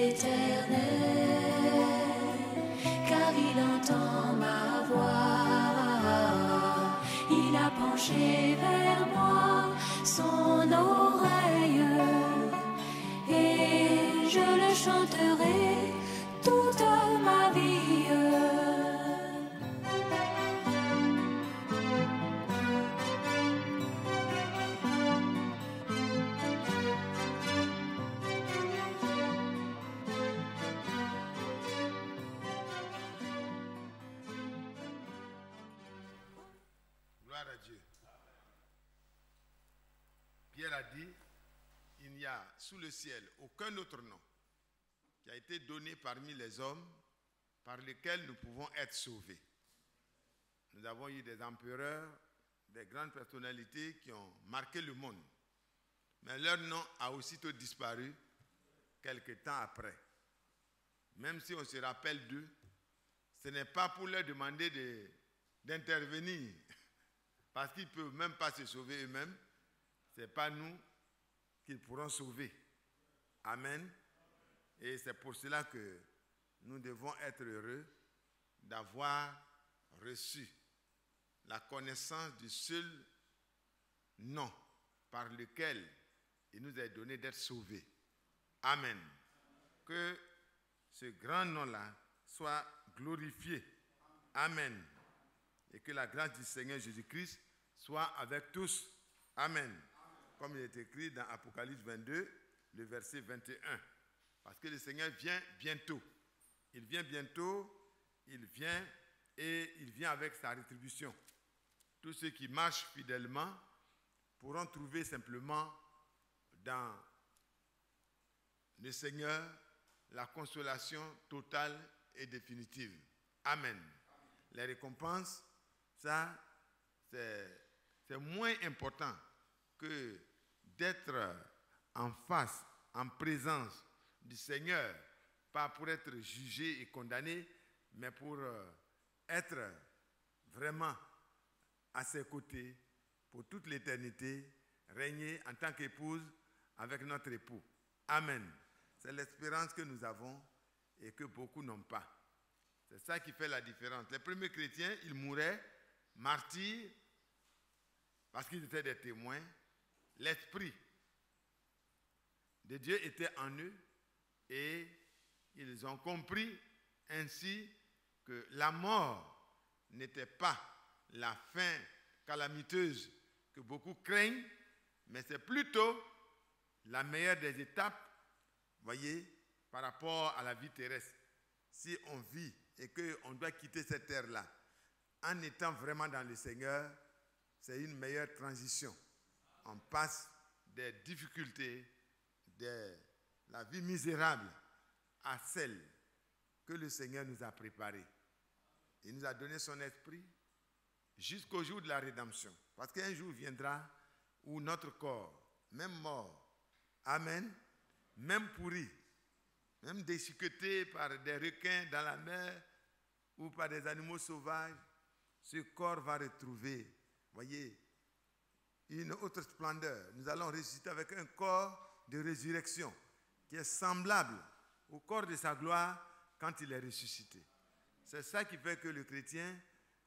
éternel, car il entend ma voix. Il a penché vers moi son oreille, et je le chanterai toute ma vie. Gloire à Dieu. Pierre a dit, il n'y a sous le ciel aucun autre nom qui a été donné parmi les hommes par lequel nous pouvons être sauvés. Nous avons eu des empereurs, des grandes personnalités qui ont marqué le monde. Mais leur nom a aussitôt disparu quelque temps après. Même si on se rappelle d'eux, ce n'est pas pour leur demander d'intervenir, parce qu'ils ne peuvent même pas se sauver eux-mêmes. Ce n'est pas nous qu'ils pourront sauver. Amen. Et c'est pour cela que nous devons être heureux d'avoir reçu la connaissance du seul nom par lequel il nous est donné d'être sauvés. Amen. Que ce grand nom-là soit glorifié. Amen. Et que la grâce du Seigneur Jésus-Christ soit avec tous. Amen. Comme il est écrit dans Apocalypse 22, le verset 21. Parce que le Seigneur vient bientôt. Il vient bientôt, il vient et il vient avec sa rétribution. Tous ceux qui marchent fidèlement pourront trouver simplement dans le Seigneur la consolation totale et définitive. Amen. Les récompenses, ça, c'est moins important que d'être en face, en présence du Seigneur, pas pour être jugé et condamné, mais pour être vraiment à ses côtés pour toute l'éternité, régner en tant qu'épouse avec notre époux. Amen. C'est l'espérance que nous avons et que beaucoup n'ont pas. C'est ça qui fait la différence. Les premiers chrétiens, ils mouraient martyrs parce qu'ils étaient des témoins. L'esprit de Dieu était en eux et ils ont compris ainsi que la mort n'était pas la fin calamiteuse que beaucoup craignent, mais c'est plutôt la meilleure des étapes, voyez, par rapport à la vie terrestre. Si on vit et qu'on doit quitter cette terre-là en étant vraiment dans le Seigneur, c'est une meilleure transition. On passe des difficultés, de la vie misérable à celle que le Seigneur nous a préparée. Il nous a donné son esprit jusqu'au jour de la rédemption. Parce qu'un jour viendra où notre corps, même mort, amen, même pourri, même déchiqueté par des requins dans la mer ou par des animaux sauvages, ce corps va retrouver, voyez, une autre splendeur. Nous allons ressusciter avec un corps de résurrection qui est semblable au corps de sa gloire quand il est ressuscité. C'est ça qui fait que le chrétien,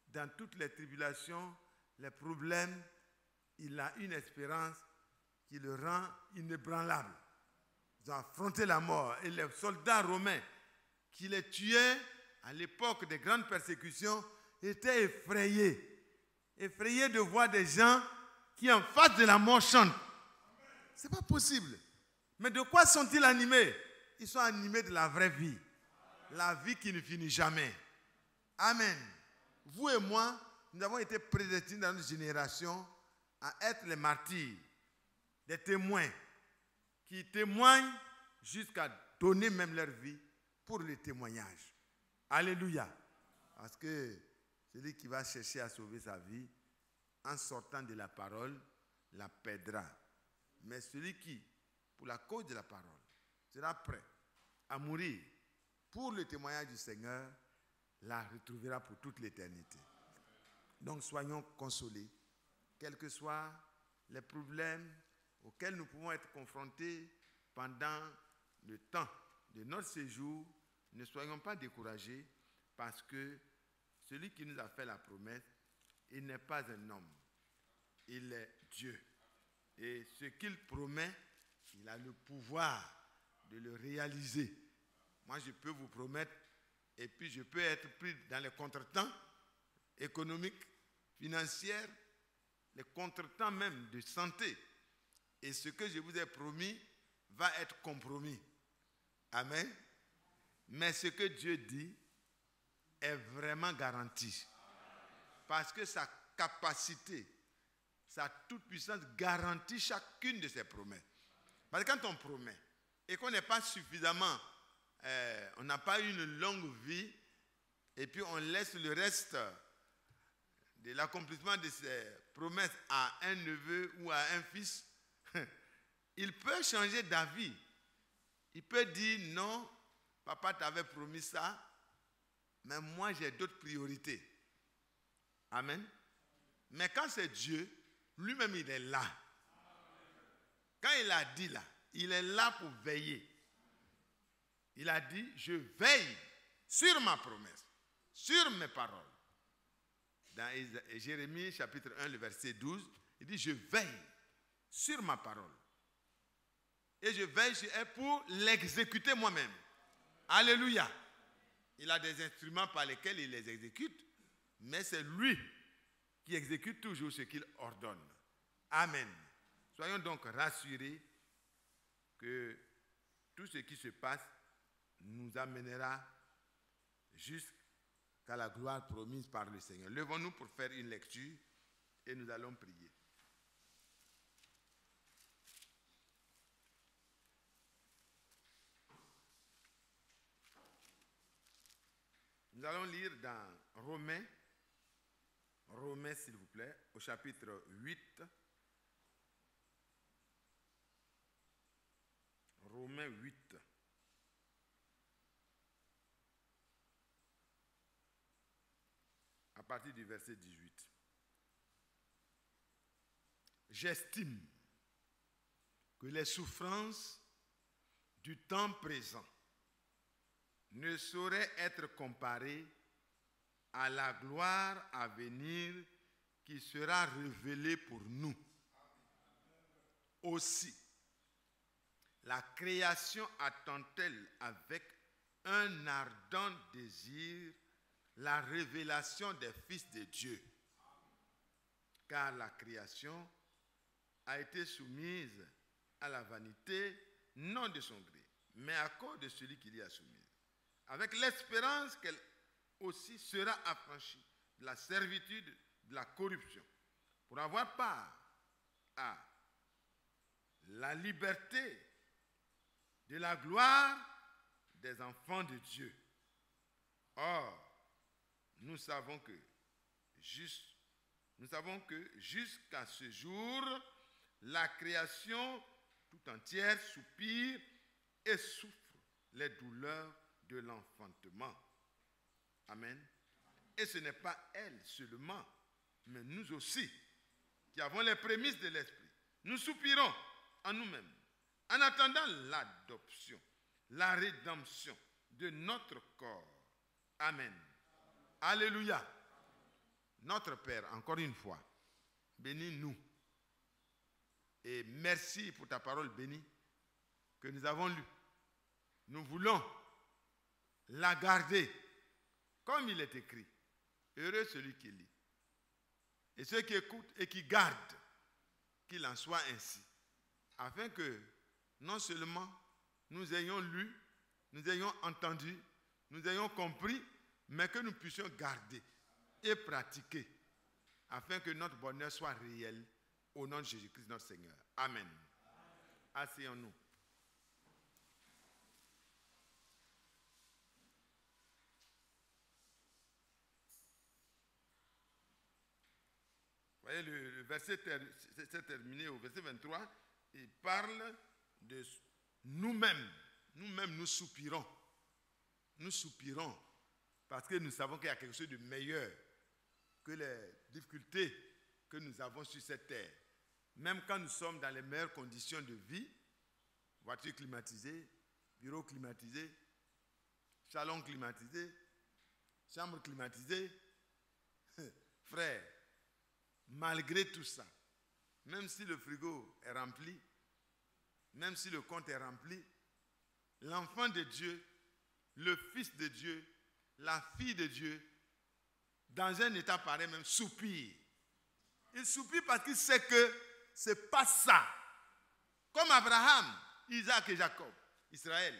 dans toutes les tribulations, les problèmes, il a une espérance qui le rend inébranlable. Ils ont affronté la mort et les soldats romains qui les tuaient à l'époque des grandes persécutions étaient effrayés. Effrayés de voir des gens qui en face de la mort chantent. Ce n'est pas possible. Mais de quoi sont-ils animés? Ils sont animés de la vraie vie. La vie qui ne finit jamais. Amen. Vous et moi, nous avons été prédestinés dans notre génération à être les martyrs, des témoins qui témoignent jusqu'à donner même leur vie pour le témoignage. Alléluia. Parce que celui qui va chercher à sauver sa vie en sortant de la parole, la perdra. Mais celui qui, pour la cause de la parole, sera prêt à mourir pour le témoignage du Seigneur, la retrouvera pour toute l'éternité. Donc soyons consolés, quels que soient les problèmes auxquels nous pouvons être confrontés pendant le temps de notre séjour, ne soyons pas découragés parce que celui qui nous a fait la promesse, il n'est pas un homme, il est Dieu. Et ce qu'il promet, il a le pouvoir de le réaliser. Moi, je peux vous promettre, et puis je peux être pris dans les contretemps économiques, financiers, les contretemps même de santé. Et ce que je vous ai promis va être compromis. Amen. Mais ce que Dieu dit est vraiment garanti. Parce que sa capacité, sa toute-puissance garantit chacune de ses promesses. Parce que quand on promet et qu'on n'est pas suffisamment, on n'a pas une longue vie, et puis on laisse le reste de l'accomplissement de ses promesses à un neveu ou à un fils, il peut changer d'avis. Il peut dire non, papa t'avait promis ça, mais moi j'ai d'autres priorités. Amen. Mais quand c'est Dieu, lui-même il est là. Quand il a dit là, il est là pour veiller. Il a dit, je veille sur ma promesse, sur mes paroles. Dans Jérémie chapitre 1, le verset 12, il dit, je veille sur ma parole. Et je veille sur elle pour l'exécuter moi-même. Alléluia. Il a des instruments par lesquels il les exécute, mais c'est lui qui exécute toujours ce qu'il ordonne. Amen. Soyons donc rassurés que tout ce qui se passe nous amènera jusqu'à la gloire promise par le Seigneur. Levons-nous pour faire une lecture et nous allons prier. Nous allons lire dans Romains s'il vous plaît, au chapitre 8. Romains 8. À partir du verset 18. J'estime que les souffrances du temps présent ne sauraient être comparées à la gloire à venir qui sera révélée pour nous. Aussi, la création attend-elle avec un ardent désir la révélation des fils de Dieu. Car la création a été soumise à la vanité, non de son gré, mais à cause de celui qui l'y a soumise, avec l'espérance qu'elle aussi sera affranchie de la servitude de la corruption, pour avoir part à la liberté de la gloire des enfants de Dieu. Or, nous savons que jusqu'à ce jour, la création tout entière soupire et souffre les douleurs de l'enfantement. Amen. Et ce n'est pas elle seulement, mais nous aussi, qui avons les prémices de l'esprit. Nous soupirons en nous-mêmes, en attendant l'adoption, la rédemption de notre corps. Amen. Alléluia. Notre Père, encore une fois, bénis-nous. Et merci pour ta parole bénie que nous avons lue. Nous voulons la garder comme il est écrit. Heureux celui qui lit. Et ceux qui écoutent et qui gardent, qu'il en soit ainsi. Afin que non seulement nous ayons lu, nous ayons entendu, nous ayons compris, mais que nous puissions garder et pratiquer, afin que notre bonheur soit réel, au nom de Jésus-Christ notre Seigneur. Amen. Asseyons-nous. Vous voyez, le verset c'est terminé au verset 23, il parle de nous-mêmes. Nous-mêmes, nous soupirons. Nous soupirons parce que nous savons qu'il y a quelque chose de meilleur que les difficultés que nous avons sur cette terre. Même quand nous sommes dans les meilleures conditions de vie, voiture climatisée, bureau climatisé, salon climatisé, chambre climatisée. Frère, malgré tout ça, même si le frigo est rempli, même si le compte est rempli, l'enfant de Dieu, le fils de Dieu, la fille de Dieu, dans un état pareil même, soupire. Il soupire parce qu'il sait que ce n'est pas ça. Comme Abraham, Isaac et Jacob, Israël,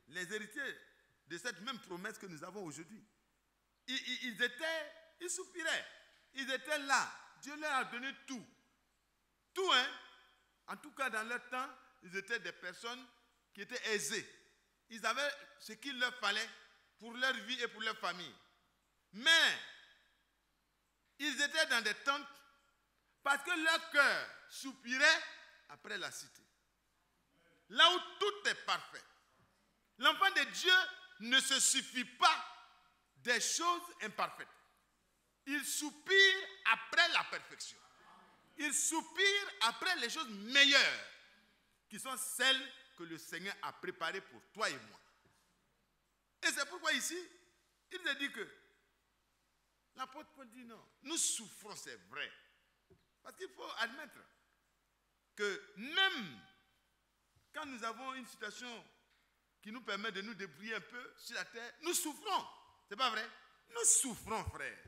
les héritiers de cette même promesse que nous avons aujourd'hui. Ils soupiraient. Ils étaient là. Dieu leur a donné tout. Tout, hein. En tout cas, dans leur temps, ils étaient des personnes qui étaient aisées. Ils avaient ce qu'il leur fallait pour leur vie et pour leur famille. Mais, ils étaient dans des tentes parce que leur cœur soupirait après la cité. Là où tout est parfait. L'enfant de Dieu ne se suffit pas des choses imparfaites. Il soupire après la perfection. Il soupire après les choses meilleures, qui sont celles que le Seigneur a préparées pour toi et moi. Et c'est pourquoi ici, il nous dit que l'apôtre Paul dit non, nous souffrons, c'est vrai. Parce qu'il faut admettre que même quand nous avons une situation qui nous permet de nous débrouiller un peu sur la terre, nous souffrons. C'est pas vrai? Nous souffrons, frère.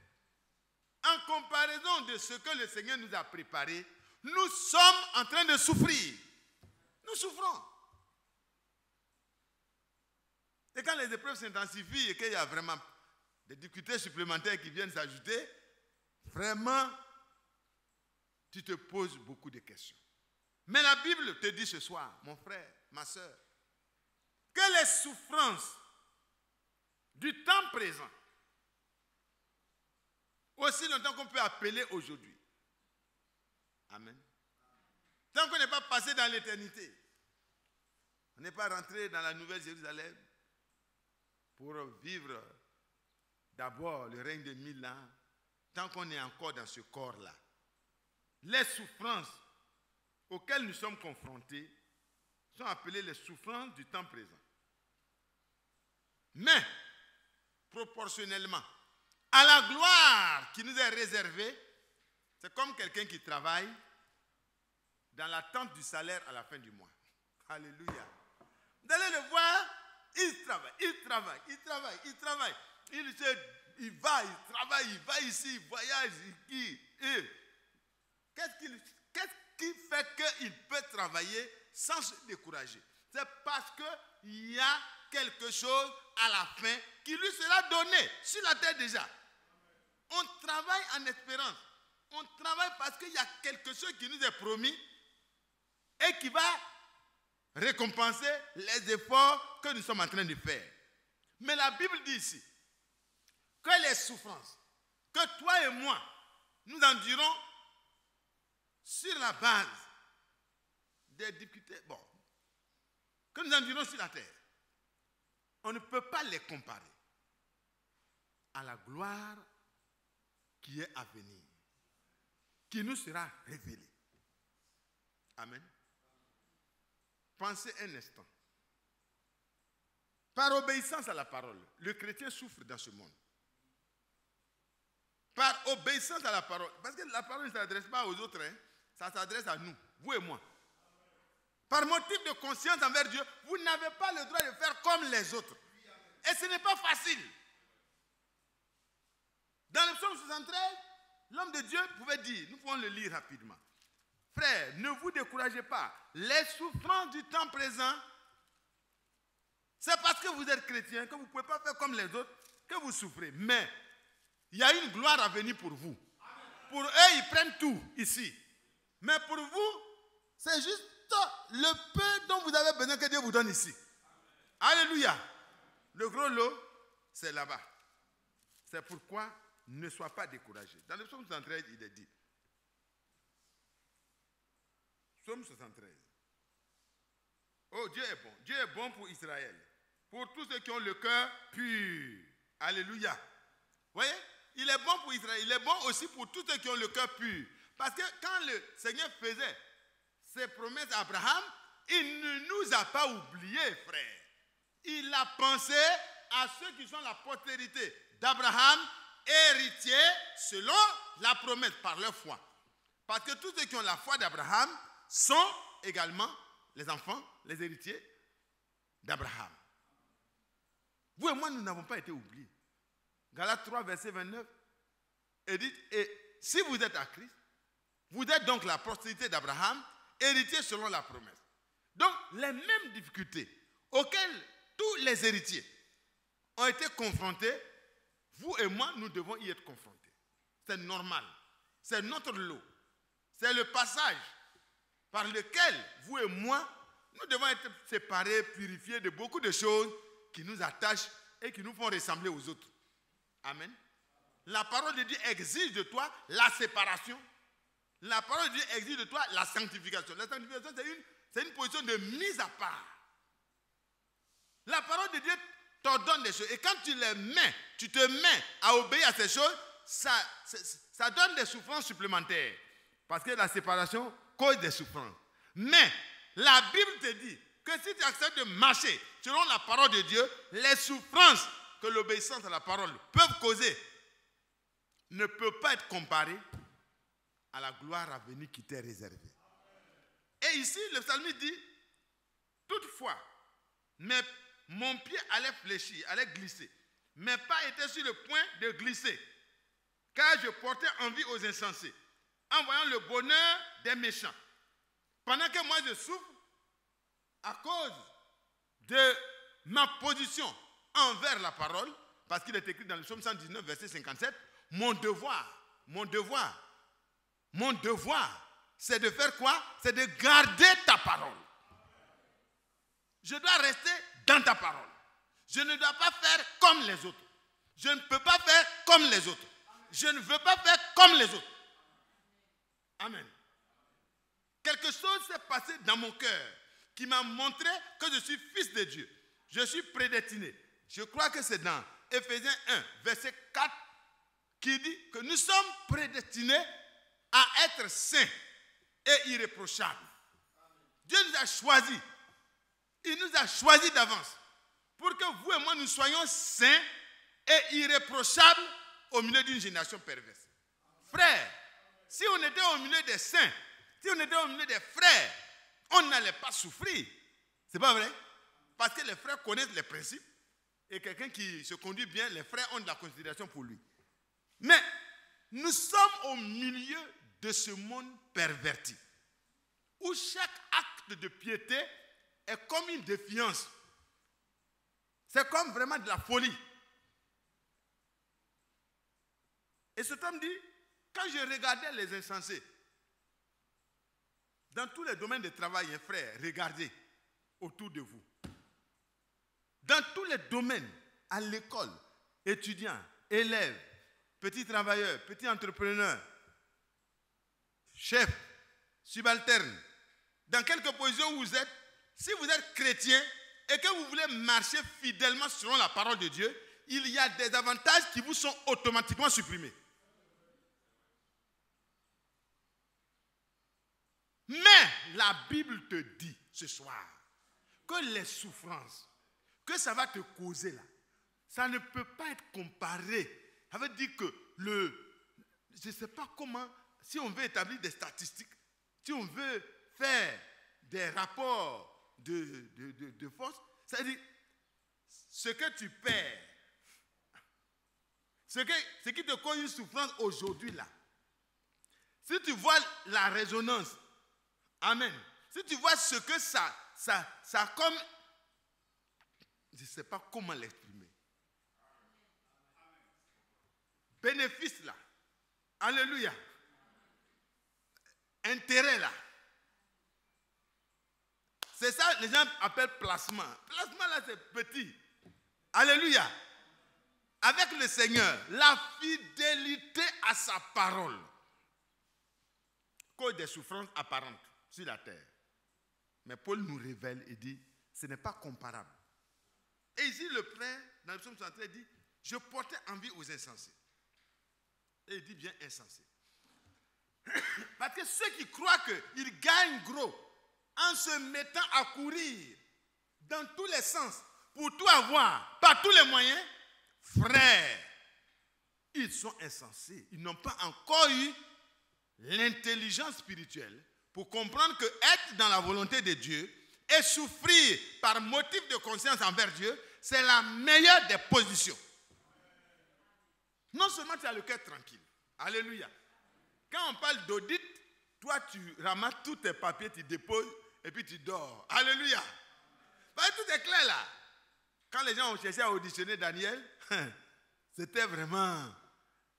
En comparaison de ce que le Seigneur nous a préparé, nous sommes en train de souffrir. Nous souffrons. Et quand les épreuves s'intensifient et qu'il y a vraiment des difficultés supplémentaires qui viennent s'ajouter, vraiment, tu te poses beaucoup de questions. Mais la Bible te dit ce soir, mon frère, ma soeur, que les souffrances du temps présent, aussi longtemps qu'on peut appeler aujourd'hui. Amen. Tant qu'on n'est pas passé dans l'éternité, on n'est pas rentré dans la nouvelle Jérusalem pour vivre d'abord le règne de 1000 ans, tant qu'on est encore dans ce corps-là. Les souffrances auxquelles nous sommes confrontés sont appelées les souffrances du temps présent. Mais, proportionnellement à la gloire qui nous est réservée, c'est comme quelqu'un qui travaille dans l'attente du salaire à la fin du mois. Alléluia. Vous allez le voir, il travaille. Il va ici, il voyage. Qu'est-ce qui fait qu'il peut travailler sans se décourager? C'est parce qu'il y a quelque chose à la fin qui lui sera donné sur la terre déjà. On travaille en espérance. On travaille parce qu'il y a quelque chose qui nous est promis et qui va récompenser les efforts que nous sommes en train de faire. Mais la Bible dit ici que les souffrances que toi et moi nous endurons sur la base des difficultés, que nous endurons sur la terre, on ne peut pas les comparer à la gloire qui est à venir, qui nous sera révélée. Amen. Pensez un instant. Par obéissance à la parole, le chrétien souffre dans ce monde. Par obéissance à la parole, parce que la parole ne s'adresse pas aux autres, hein, ça s'adresse à nous, vous et moi. Par motif de conscience envers Dieu, vous n'avez pas le droit de faire comme les autres. Et ce n'est pas facile. Dans le psaume 73, l'homme de Dieu pouvait dire, nous pouvons le lire rapidement. Frère, ne vous découragez pas. Les souffrances du temps présent, c'est parce que vous êtes chrétien, que vous ne pouvez pas faire comme les autres, que vous souffrez. Mais il y a une gloire à venir pour vous. Pour eux, ils prennent tout ici. Mais pour vous, c'est juste le peu dont vous avez besoin que Dieu vous donne ici. Alléluia. Le gros lot, c'est là-bas. C'est pourquoi ne sois pas découragé. Dans le psaume 73, il est dit. Psaume 73. Oh, Dieu est bon. Dieu est bon pour Israël. Pour tous ceux qui ont le cœur pur. Alléluia. Vous voyez? Il est bon pour Israël. Il est bon aussi pour tous ceux qui ont le cœur pur. Parce que quand le Seigneur faisait ses promesses à Abraham, il ne nous a pas oubliés, frère. il a pensé à ceux qui sont la postérité d'Abraham, héritiers selon la promesse par leur foi. Parce que tous ceux qui ont la foi d'Abraham sont également les enfants, les héritiers d'Abraham. Vous et moi, nous n'avons pas été oubliés. Galates 3, verset 29, et dit, et si vous êtes à Christ, vous êtes donc la postérité d'Abraham, héritier selon la promesse. Donc, les mêmes difficultés auxquelles tous les héritiers ont été confrontés, vous et moi, nous devons y être confrontés. C'est normal. C'est notre lot. C'est le passage par lequel vous et moi, nous devons être séparés, purifiés de beaucoup de choses qui nous attachent et qui nous font ressembler aux autres. Amen. La parole de Dieu exige de toi la séparation. La parole de Dieu exige de toi la sanctification. La sanctification, c'est une position de mise à part. La parole de Dieu t'ordonne des choses. Et quand tu les mets, tu te mets à obéir à ces choses, ça donne des souffrances supplémentaires. Parce que la séparation cause des souffrances. Mais la Bible te dit que si tu acceptes de marcher selon la parole de Dieu, les souffrances que l'obéissance à la parole peuvent causer ne peuvent pas être comparées à la gloire à venir qui t'est réservée. Et ici, le psalmiste dit, toutefois, mon pied allait fléchir, allait glisser. Mes pas étaient sur le point de glisser, car je portais envie aux insensés, en voyant le bonheur des méchants. Pendant que moi je souffre, à cause de ma position envers la parole, parce qu'il est écrit dans le psaume 119, verset 57, mon devoir, c'est de faire quoi? C'est de garder ta parole. Je dois rester dans ta parole. Je ne dois pas faire comme les autres. Je ne peux pas faire comme les autres. Je ne veux pas faire comme les autres. Amen. Quelque chose s'est passé dans mon cœur qui m'a montré que je suis fils de Dieu. Je suis prédestiné. Je crois que c'est dans Éphésiens 1, verset 4, qui dit que nous sommes prédestinés à être saints et irréprochables. Dieu nous a choisis. Il nous a choisis d'avance pour que vous et moi nous soyons saints et irréprochables au milieu d'une génération perverse. Frères, si on était au milieu des saints, si on était au milieu des frères, on n'allait pas souffrir. C'est pas vrai? Parce que les frères connaissent les principes et quelqu'un qui se conduit bien, les frères ont de la considération pour lui. Mais nous sommes au milieu de ce monde perverti où chaque acte de piété est comme une défiance. C'est comme vraiment de la folie. Et cet homme dit, quand je regardais les insensés, dans tous les domaines de travail, frères, regardez autour de vous. Dans tous les domaines, à l'école, étudiants, élèves, petits travailleurs, petits entrepreneurs, chefs, subalternes, dans quelque position où vous êtes, si vous êtes chrétien et que vous voulez marcher fidèlement selon la parole de Dieu, il y a des avantages qui vous sont automatiquement supprimés. Mais la Bible te dit ce soir que les souffrances que ça va te causer là, ça ne peut pas être comparé. Ça veut dire que je ne sais pas comment, si on veut établir des statistiques, si on veut faire des rapports de force, c'est-à-dire ce que tu perds, ce qui te cause une souffrance aujourd'hui là, si tu vois la résonance, amen, si tu vois ce que ça comme, je ne sais pas comment l'exprimer, bénéfice là, alléluia, intérêt là, c'est ça les gens appellent placement. Placement là c'est petit, alléluia, avec le Seigneur, la fidélité à sa parole cause des souffrances apparentes sur la terre. Mais Paul nous révèle et dit, ce n'est pas comparable. Et ici le frère, dans le psaume 113, dit, je portais envie aux insensés. Et il dit bien insensés. Parce que ceux qui croient qu'ils gagnent gros en se mettant à courir dans tous les sens pour tout avoir, par tous les moyens, frères, ils sont insensés. Ils n'ont pas encore eu l'intelligence spirituelle pour comprendre que être dans la volonté de Dieu et souffrir par motif de conscience envers Dieu, c'est la meilleure des positions. Non seulement tu as le cœur tranquille. Alléluia. Quand on parle d'audit, toi tu ramasses tous tes papiers, tu déposes et puis tu dors. Alléluia. Tout est clair là. Quand les gens ont cherché à auditionner Daniel, c'était vraiment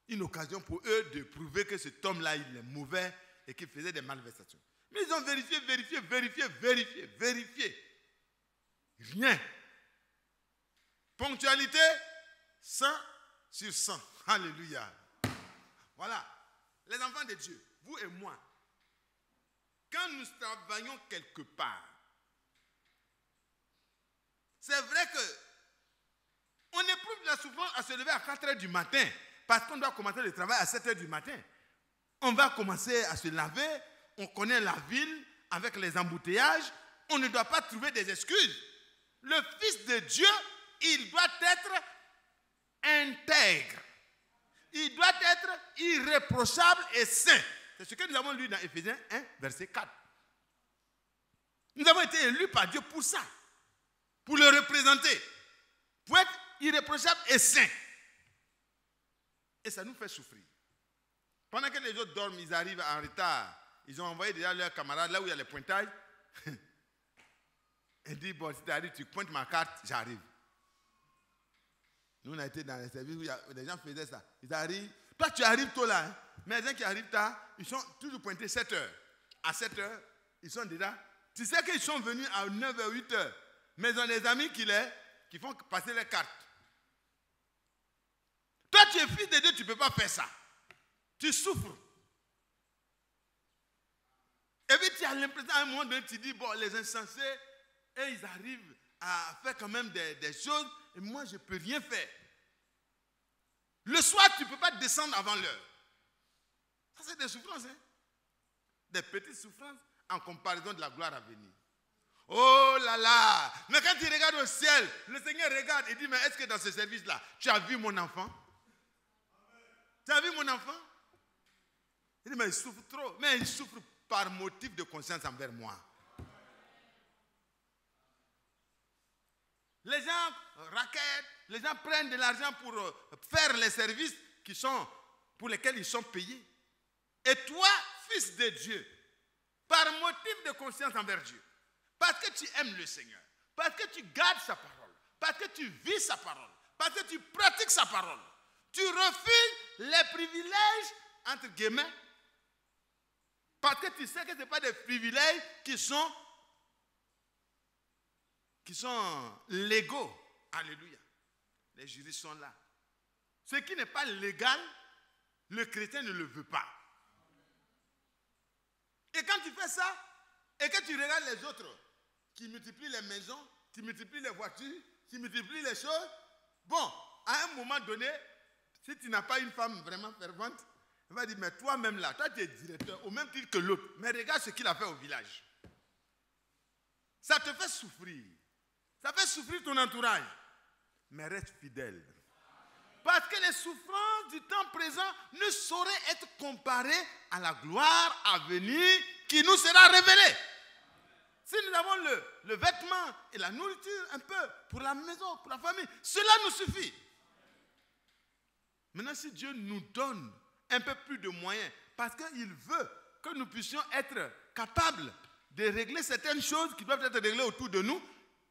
une occasion pour eux de prouver que cet homme-là, il est mauvais et qu'il faisait des malversations. Mais ils ont vérifié. Rien. Ponctualité, 100 sur 100. Alléluia. Voilà. Les enfants de Dieu, vous et moi, quand nous travaillons quelque part, c'est vrai que on éprouve la souffrance à se lever à 4 heures du matin parce qu'on doit commencer le travail à 7 heures du matin. On va commencer à se laver, on connaît la ville avec les embouteillages, on ne doit pas trouver des excuses. Le Fils de Dieu, il doit être intègre. Il doit être irréprochable et saint. C'est ce que nous avons lu dans Éphésiens 1, verset 4. Nous avons été élus par Dieu pour ça, pour le représenter, pour être irréprochable et saint. Et ça nous fait souffrir. Pendant que les autres dorment, ils arrivent en retard. Ils ont envoyé déjà leurs camarades là où il y a les pointages. Ils disent, bon, si tu arrives, tu pointes ma carte, j'arrive. Nous, on a été dans les services où les gens faisaient ça. Ils arrivent. Toi, tu arrives tôt là. Hein? Mais les gens qui arrivent tard, ils sont toujours pointés 7 heures. À 7 heures, ils sont déjà. Tu sais qu'ils sont venus à 9 h, 8 heures. Mais ils ont des amis qui font passer les cartes. Toi, tu es fils de Dieu, tu ne peux pas faire ça. Tu souffres. Et puis tu as l'impression, à un moment donné, tu dis, bon, les insensés, et ils arrivent à faire quand même des choses, et moi, je ne peux rien faire. Le soir, tu ne peux pas descendre avant l'heure. Ça, c'est des souffrances, hein? Des petites souffrances en comparaison de la gloire à venir. Oh là là! Mais quand tu regardes au ciel, le Seigneur regarde et dit, mais est-ce que dans ce service-là, tu as vu mon enfant? Tu as vu mon enfant? Il dit, mais il souffre trop. Mais il souffre par motif de conscience envers moi. Les gens raquettent, les gens prennent de l'argent pour faire les services pour lesquels ils sont payés. Et toi, fils de Dieu, par motif de conscience envers Dieu, parce que tu aimes le Seigneur, parce que tu gardes sa parole, parce que tu vis sa parole, parce que tu pratiques sa parole, tu refuses les privilèges, entre guillemets, parce que tu sais que ce n'est pas des privilèges qui sont légaux. Alléluia. Les juristes sont là. Ce qui n'est pas légal, le chrétien ne le veut pas. Et quand tu fais ça, et que tu regardes les autres, qui multiplient les maisons, qui multiplient les voitures, qui multiplient les choses, bon, à un moment donné, si tu n'as pas une femme vraiment fervente, elle va dire, mais toi-même là, toi tu es directeur, au même titre que l'autre, mais regarde ce qu'il a fait au village. Ça te fait souffrir. Ça fait souffrir ton entourage. Mais reste fidèle. Parce que les souffrances du temps présent ne sauraient être comparées à la gloire à venir qui nous sera révélée. Si nous avons le vêtement et la nourriture un peu pour la maison, pour la famille, cela nous suffit. Maintenant, si Dieu nous donne un peu plus de moyens, parce qu'il veut que nous puissions être capables de régler certaines choses qui doivent être réglées autour de nous,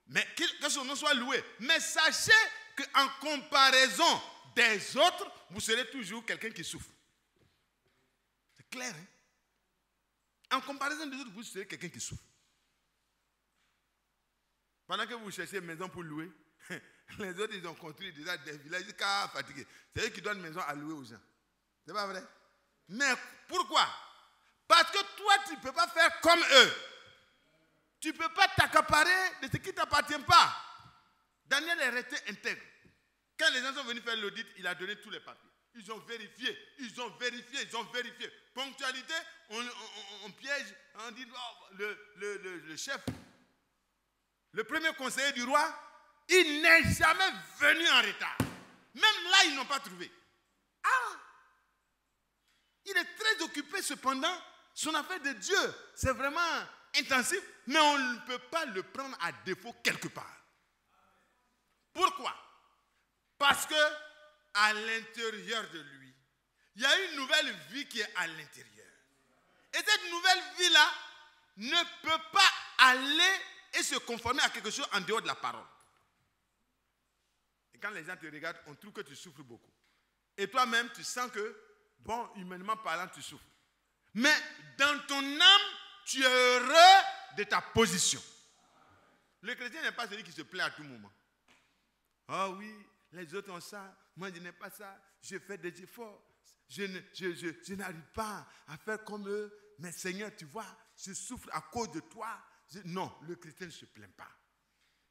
mais que son nom soit loué. Mais sachez qu'en comparaison des autres, vous serez toujours quelqu'un qui souffre. C'est clair, hein? En comparaison des autres, vous serez quelqu'un qui souffre. Pendant que vous cherchez une maison pour louer, les autres, ils ont construit déjà des villages fatigués. C'est eux qui donnent une maison à louer aux gens. C'est pas vrai? Mais pourquoi? Parce que toi, tu ne peux pas faire comme eux. Tu ne peux pas t'accaparer de ce qui ne t'appartient pas. Daniel est resté intègre. Quand les gens sont venus faire l'audit, il a donné tous les papiers. Ils ont vérifié. Ponctualité, on piège, on dit, oh, le chef, le premier conseiller du roi, Il n'est jamais venu en retard. Même là, ils n'ont pas trouvé. Ah! Il est très occupé cependant. Son affaire de Dieu, c'est vraiment intensif. Mais on ne peut pas le prendre à défaut quelque part. Pourquoi? Parce que à l'intérieur de lui, il y a une nouvelle vie qui est à l'intérieur. Et cette nouvelle vie-là ne peut pas aller et se conformer à quelque chose en dehors de la parole. Et quand les gens te regardent, on trouve que tu souffres beaucoup. Et toi-même, tu sens que, bon, humainement parlant, tu souffres. Mais dans ton âme, tu es heureux de ta position. Le chrétien n'est pas celui qui se plaint à tout moment. Ah oui, les autres ont ça, moi je n'ai pas ça, je fais des efforts, je n'arrive pas à faire comme eux, mais Seigneur, tu vois, je souffre à cause de toi. Non, le chrétien ne se plaint pas.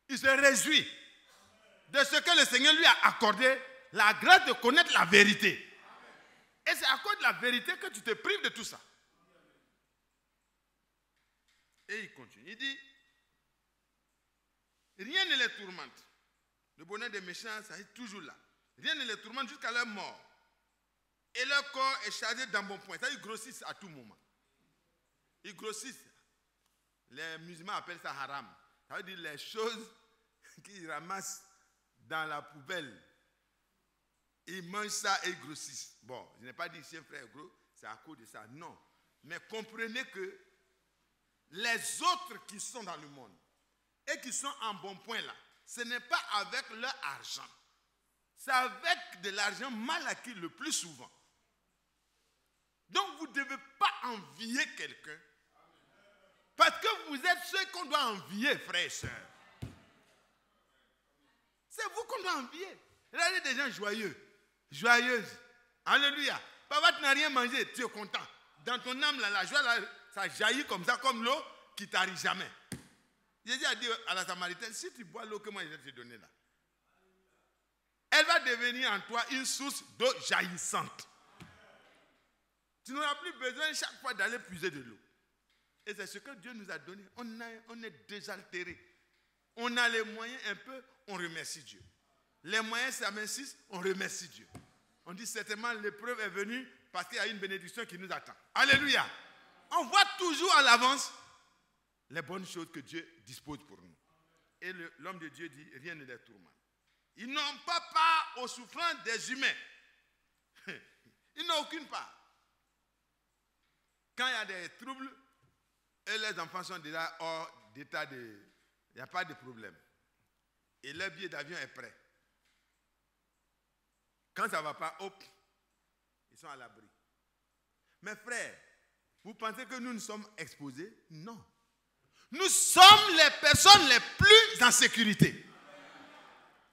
Il se réjouit de ce que le Seigneur lui a accordé, la grâce de connaître la vérité. Et c'est à cause de la vérité que tu te prives de tout ça. Et il continue, il dit, rien ne les tourmente. Le bonheur des méchants, ça est toujours là. Rien ne les tourmente jusqu'à leur mort. Et leur corps est chargé d'embonpoint. Ça, ils grossissent à tout moment. Ils grossissent. Les musulmans appellent ça haram. Ça veut dire les choses qu'ils ramassent dans la poubelle. Ils mangent ça et ils grossissent. Bon, je n'ai pas dit si un frère est gros, c'est à cause de ça. Non. Mais comprenez que les autres qui sont dans le monde et qui sont en bon point là, ce n'est pas avec leur argent. C'est avec de l'argent mal acquis le plus souvent. Donc vous ne devez pas envier quelqu'un. Parce que vous êtes ceux qu'on doit envier, frères et sœurs. C'est vous qu'on doit envier. Regardez des gens joyeux. Joyeuses. Alléluia. Papa, tu n'as rien mangé, tu es content. Dans ton âme, là, la joie, là, ça jaillit comme ça, comme l'eau qui ne t'arrive jamais. Jésus a dit à la Samaritaine, si tu bois l'eau que moi je vais te donner là, elle va devenir en toi une source d'eau jaillissante. Tu n'auras plus besoin chaque fois d'aller puiser de l'eau. Et c'est ce que Dieu nous a donné. On est désaltéré. On a les moyens un peu, on remercie Dieu. Les moyens s'amincissent, on remercie Dieu. On dit certainement l'épreuve est venue parce qu'il y a une bénédiction qui nous attend. Alléluia. On voit toujours à l'avance les bonnes choses que Dieu dispose pour nous. Et l'homme de Dieu dit, rien ne les tourmente. Ils n'ont pas part aux souffrances des humains. Ils n'ont aucune part. Quand il y a des troubles, et les enfants sont déjà hors d'état de... Il n'y a pas de problème. Et leur billet d'avion est prêt. Quand ça ne va pas, hop, ils sont à l'abri. Mes frères, vous pensez que nous sommes exposés? Non. Nous sommes les personnes les plus en sécurité.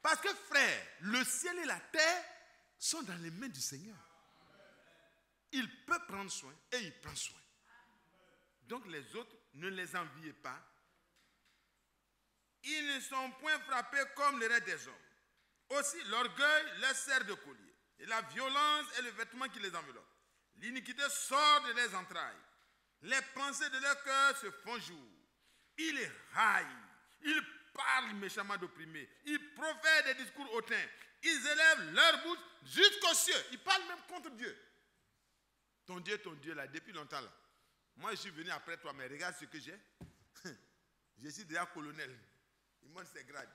Parce que frère, le ciel et la terre sont dans les mains du Seigneur. Il peut prendre soin et il prend soin. Donc les autres, ne les enviez pas. Ils ne sont point frappés comme les reste des hommes. Aussi, l'orgueil leur sert de collier. Et la violence est le vêtement qui les enveloppe. L'iniquité sort de leurs entrailles. Les pensées de leur cœur se font jour. Ils les raillent. Ils parlent méchamment d'opprimés. Ils profèrent des discours hautains. Ils élèvent leur bouche jusqu'aux cieux. Ils parlent même contre Dieu. Ton Dieu, là, depuis longtemps, là. Moi, je suis venu après toi, mais regarde ce que j'ai. Je suis déjà colonel. Il monte ses grades.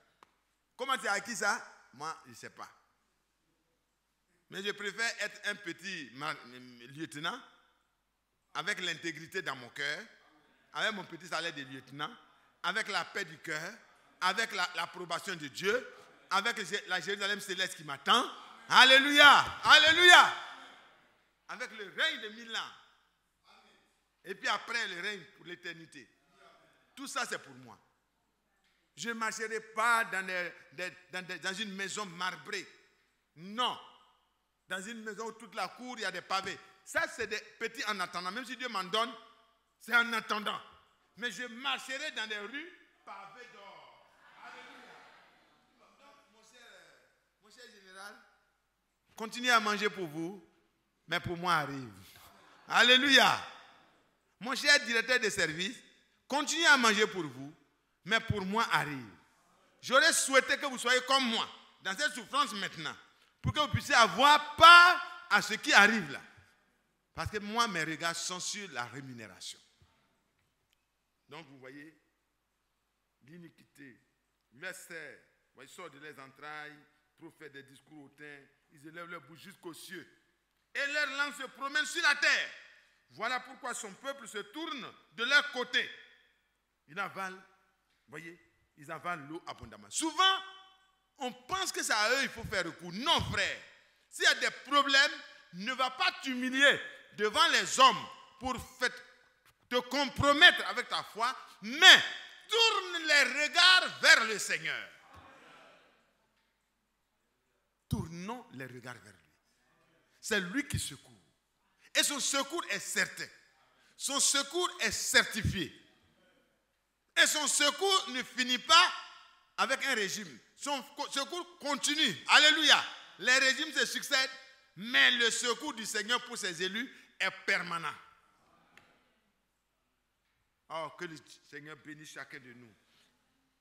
Comment tu as acquis ça? Moi, je ne sais pas. Mais je préfère être un petit lieutenant avec l'intégrité dans mon cœur, avec mon petit salaire de lieutenant, avec la paix du cœur, avec l'approbation de Dieu, avec la Jérusalem céleste qui m'attend. Alléluia! Alléluia! Avec le règne de 1000 ans. Et puis après, le règne pour l'éternité. Tout ça, c'est pour moi. Je ne marcherai pas dans une maison marbrée. Non. Dans une maison où toute la cour, il y a des pavés. Ça, c'est des petits en attendant. Même si Dieu m'en donne, c'est en attendant. Mais je marcherai dans des rues pavées d'or. Alléluia. Donc, mon cher général, continuez à manger pour vous, mais pour moi arrive. Alléluia. Mon cher directeur de service, continuez à manger pour vous, mais pour moi arrive. j'aurais souhaité que vous soyez comme moi, dans cette souffrance maintenant, pour que vous puissiez avoir part à ce qui arrive là. Parce que moi, mes regards sont sur la rémunération. Donc, vous voyez, l'iniquité, l'esther, ils sortent de les entrailles, prophètent des discours hautains, ils élèvent leur bouche jusqu'aux cieux. Et leur langue se promène sur la terre. Voilà pourquoi son peuple se tourne de leur côté. Ils avalent, voyez, ils avalent l'eau abondamment. Souvent, on pense que c'est à eux il faut faire recours. Non, frère. S'il y a des problèmes, ne va pas t'humilier devant les hommes pour te compromettre avec ta foi, mais tourne les regards vers le Seigneur. Tournons les regards vers lui. C'est lui qui secourt. Et son secours est certain. Son secours est certifié. Et son secours ne finit pas avec un régime. Son secours continue. Alléluia. Les régimes se succèdent, mais le secours du Seigneur pour ses élus est permanent. Oh, que le Seigneur bénisse chacun de nous.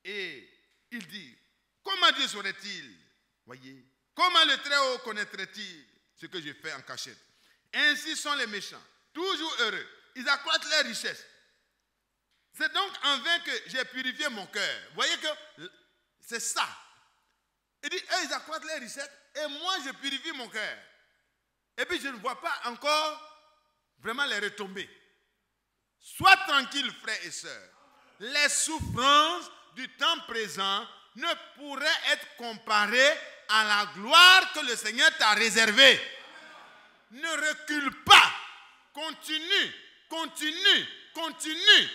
Et il dit, comment Dieu saurait-il? Voyez, comment le Très-Haut connaîtrait-il ce que je fais en cachette? Ainsi sont les méchants, toujours heureux. Ils accroissent leurs richesses. C'est donc en vain que j'ai purifié mon cœur. Vous voyez que c'est ça. Il dit, eux, ils accroissent leurs richesses et moi, je purifie mon cœur. Et puis, je ne vois pas encore vraiment les retombées. Sois tranquille, frères et sœurs. Les souffrances du temps présent ne pourraient être comparées à la gloire que le Seigneur t'a réservée. Ne recule pas. Continue, continue, continue.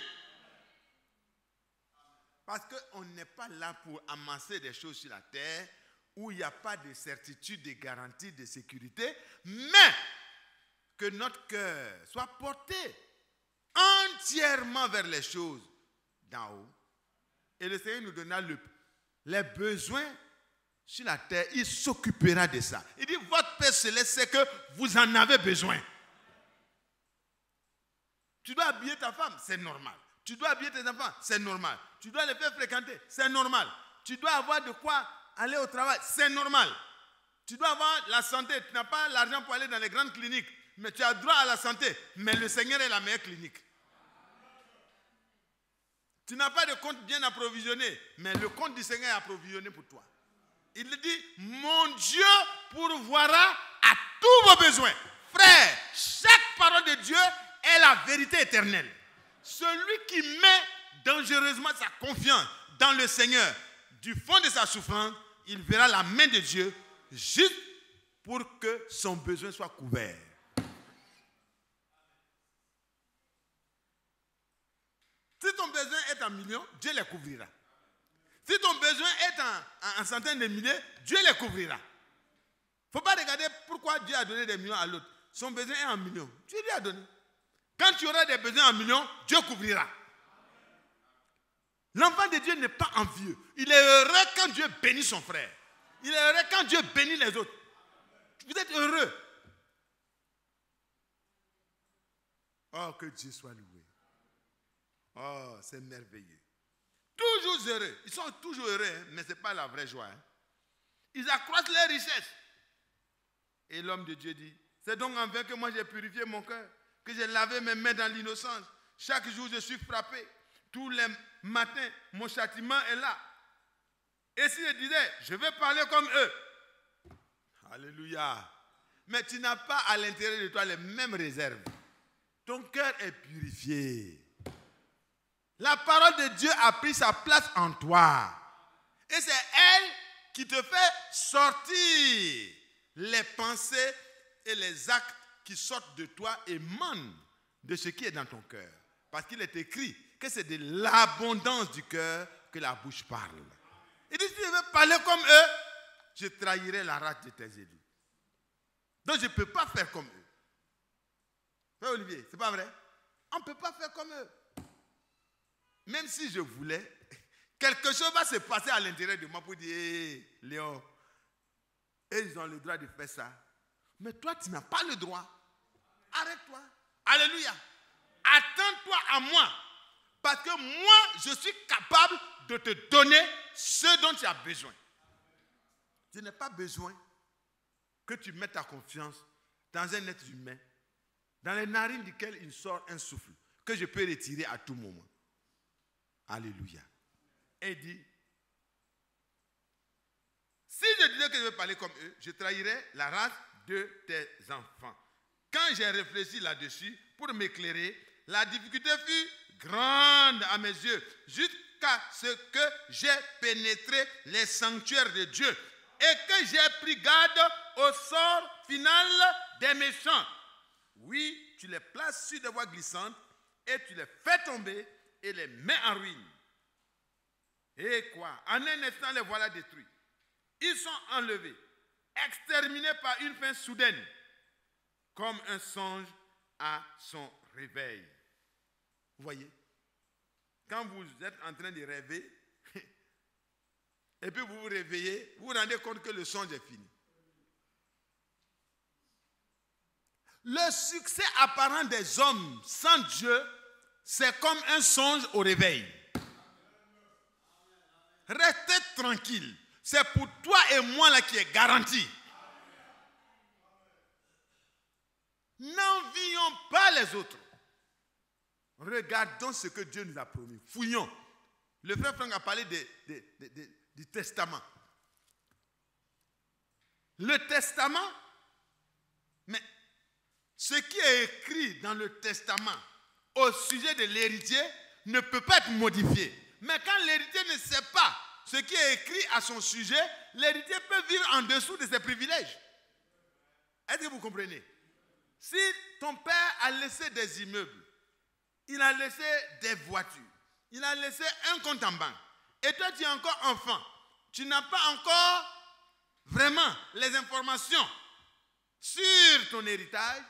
Parce qu'on n'est pas là pour amasser des choses sur la terre où il n'y a pas de certitude, de garantie, de sécurité, mais que notre cœur soit porté entièrement vers les choses d'en haut. Et le Seigneur nous donnera les besoins sur la terre. Il s'occupera de ça. Il dit, votre Père céleste sait que vous en avez besoin. Tu dois habiller ta femme, c'est normal. Tu dois habiller tes enfants, c'est normal. Tu dois les faire fréquenter, c'est normal. Tu dois avoir de quoi aller au travail, c'est normal. Tu dois avoir la santé. Tu n'as pas l'argent pour aller dans les grandes cliniques, mais tu as droit à la santé. Mais le Seigneur est la meilleure clinique. Tu n'as pas de compte bien approvisionné, mais le compte du Seigneur est approvisionné pour toi. Il dit, mon Dieu pourvoira à tous vos besoins. Frère, chaque parole de Dieu est la vérité éternelle. Celui qui met dangereusement sa confiance dans le Seigneur, du fond de sa souffrance, il verra la main de Dieu juste pour que son besoin soit couvert. Si ton besoin est en millions, Dieu les couvrira. Si ton besoin est en centaines de milliers, Dieu les couvrira. Il ne faut pas regarder pourquoi Dieu a donné des millions à l'autre. Son besoin est en millions. Dieu lui a donné. Quand tu auras des besoins en millions, Dieu couvrira. L'enfant de Dieu n'est pas envieux. Il est heureux quand Dieu bénit son frère. Il est heureux quand Dieu bénit les autres. Vous êtes heureux. Oh, que Dieu soit loué. Oh, c'est merveilleux. Toujours heureux. Ils sont toujours heureux, hein, mais ce n'est pas la vraie joie. Hein. Ils accroissent leurs richesses. Et l'homme de Dieu dit, c'est donc en vain que moi j'ai purifié mon cœur, que j'ai lavé mes mains dans l'innocence. Chaque jour je suis frappé. Tous les matins, mon châtiment est là. Et si je disais, je vais parler comme eux. Alléluia. Mais tu n'as pas à l'intérieur de toi les mêmes réserves. Ton cœur est purifié. La parole de Dieu a pris sa place en toi. Et c'est elle qui te fait sortir les pensées et les actes qui sortent de toi émanent de ce qui est dans ton cœur. Parce qu'il est écrit que c'est de l'abondance du cœur que la bouche parle. Il dit, si je veux parler comme eux, je trahirai la race de tes élus. Donc je ne peux pas faire comme eux. Frère Olivier, c'est pas vrai? On ne peut pas faire comme eux. Même si je voulais, quelque chose va se passer à l'intérieur de moi pour dire, hey, Léon, ils ont le droit de faire ça. Mais toi, tu n'as pas le droit. Arrête-toi. Alléluia. Attends-toi à moi. Parce que moi, je suis capable de te donner ce dont tu as besoin. Tu n'as pas besoin que tu mettes ta confiance dans un être humain, dans les narines duquel il sort un souffle, que je peux retirer à tout moment. Alléluia. Et il dit, si je disais que je vais parler comme eux, je trahirais la race de tes enfants. Quand j'ai réfléchi là-dessus, pour m'éclairer, la difficulté fut grande à mes yeux, jusqu'à ce que j'ai pénétré les sanctuaires de Dieu et que j'ai pris garde au sort final des méchants. Oui, tu les places sur des voies glissantes et tu les fais tomber et les mets en ruine. Et quoi? En un instant, les voilà détruits. Ils sont enlevés, exterminés par une fin soudaine, comme un songe à son réveil. Vous voyez? Quand vous êtes en train de rêver, et puis vous vous réveillez, vous vous rendez compte que le songe est fini. Le succès apparent des hommes sans Dieu, c'est comme un songe au réveil. Restez tranquille. C'est pour toi et moi là qui est garanti. N'envions pas les autres. Regardons ce que Dieu nous a promis. Fouillons. Le frère Franck a parlé du testament. Le testament, mais ce qui est écrit dans le testament au sujet de l'héritier ne peut pas être modifié. Mais quand l'héritier ne sait pas ce qui est écrit à son sujet, l'héritier peut vivre en dessous de ses privilèges. Est-ce que vous comprenez? Si ton père a laissé des immeubles, il a laissé des voitures, il a laissé un compte en banque, et toi tu es encore enfant, tu n'as pas encore vraiment les informations sur ton héritage,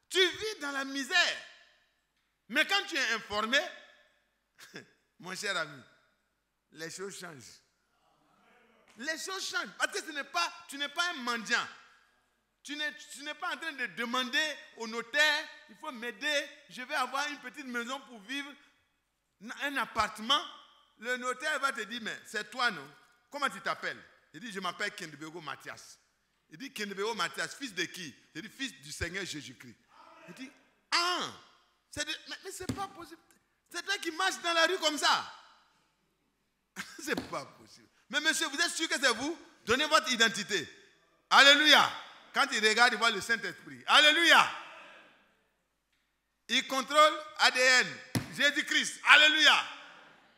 tu vis dans la misère. Mais quand tu es informé, mon cher ami, les choses changent. Les choses changent. Parce que tu n'es pas un mendiant. Tu n'es pas en train de demander au notaire, il faut m'aider, je vais avoir une petite maison pour vivre, un appartement. Le notaire va te dire, mais c'est toi, non? Comment tu t'appelles? Il dit, je m'appelle Kendebego Mathias. Il dit, Kendebego Mathias, fils de qui? Il dit, fils du Seigneur Jésus-Christ. Il dit, ah, mais c'est pas possible. C'est toi qui marches dans la rue comme ça. C'est pas possible. Mais monsieur, vous êtes sûr que c'est vous? Donnez votre identité. Alléluia. Quand il regarde, il voit le Saint-Esprit. Alléluia. Il contrôle ADN. Jésus-Christ. Alléluia.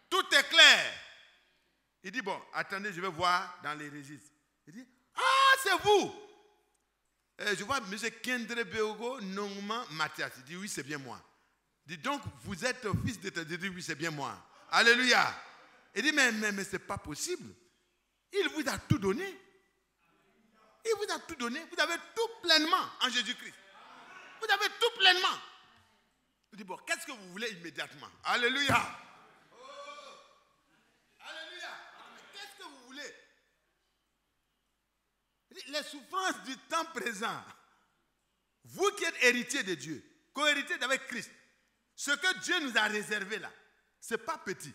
Tout est clair. Il dit, bon, attendez, je vais voir dans les registres. Il dit, ah, c'est vous. Je vois M. Kendebego Nongman Mathias. Il dit, oui, c'est bien moi. Il dit, donc, vous êtes fils de... Il dit, oui, c'est bien moi. Alléluia. Il dit, mais ce n'est pas possible. Il vous a tout donné. Il vous a tout donné. Vous avez tout pleinement en Jésus-Christ. Vous avez tout pleinement. Il dit, bon, qu'est-ce que vous voulez immédiatement? Alléluia. Oh. Alléluia. Qu'est-ce que vous voulez? Les souffrances du temps présent. Vous qui êtes héritiers de Dieu, co-héritiers avec Christ, ce que Dieu nous a réservé là, ce n'est pas petit.